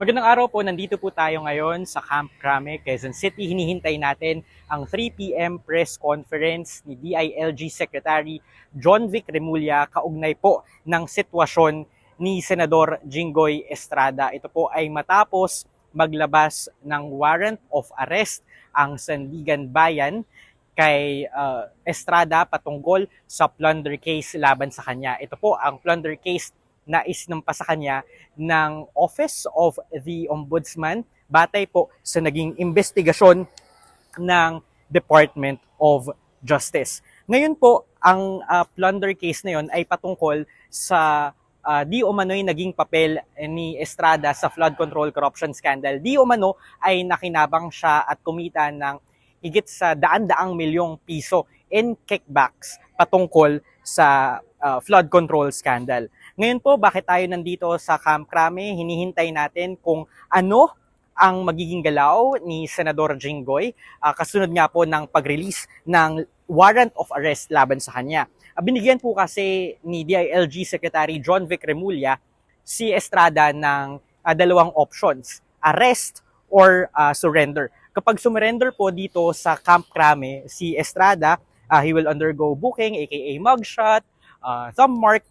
Magandang araw po, nandito po tayo ngayon sa Camp Crame, Quezon City. Hinihintay natin ang 3 p.m. press conference ni DILG Secretary John Vic Remulla kaugnay po ng sitwasyon ni Senador Jinggoy Estrada. Ito po ay matapos maglabas ng warrant of arrest ang Sandigan Bayan kay Estrada patungkol sa plunder case laban sa kanya. Ito po ang plunder case na isinampa sa kanya ng Office of the Ombudsman batay po sa naging investigasyon ng Department of Justice. Ngayon po, ang plunder case na yon ay patungkol sa di umano'y naging papel ni Estrada sa flood control corruption scandal. Di umano ay nakinabang siya at kumita ng higit sa daan-daang milyong piso in kickbacks patungkol sa flood control scandal. Ngayon po, bakit tayo nandito sa Camp Crame? Hinihintay natin kung ano ang magiging galaw ni Senador Jinggoy kasunod nga po ng pag-release ng warrant of arrest laban sa kanya. Binigyan po kasi ni DILG Secretary John Vic Remulla si Estrada ng dalawang options, arrest or surrender. Kapag surrender po dito sa Camp Crame, si Estrada, he will undergo booking, aka mugshot, thumb mark,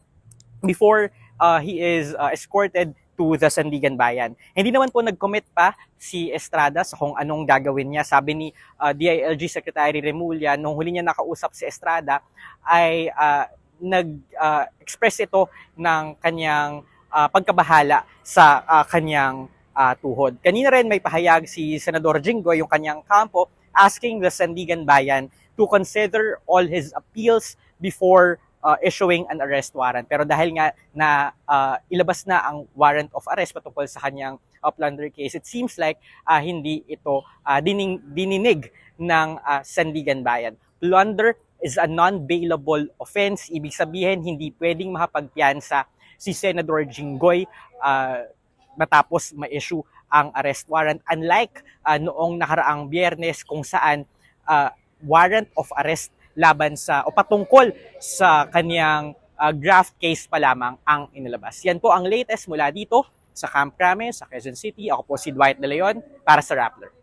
before he is escorted to the Sandigan Bayan. Hindi naman po nag-commit pa si Estrada sa kung anong gagawin niya. Sabi ni DILG Secretary Remulla, nung huli niya nakausap si Estrada, ay nag-express ito ng kanyang pagkabahala sa kanyang tuhod. Kanina rin may pahayag si Senador Jinggoy, yung kanyang kampo, asking the Sandigan Bayan to consider all his appeals before issuing an arrest warrant. Pero dahil nga na ilabas na ang warrant of arrest patungkol sa kanyang plunder case, it seems like hindi ito dininig ng Sandigan Bayan. Plunder is a non-bailable offense. Ibig sabihin, hindi pwedeng makapagpiyansa si Senador Jinggoy matapos ma-issue ang arrest warrant. Unlike noong nakaraang Biyernes kung saan warrant of arrest laban sa o patungkol sa kaniyang graft case pa lamang ang inilabas. Yan po ang latest mula dito sa Camp Crame, sa Quezon City. Ako po si Dwight De Leon para sa Rappler.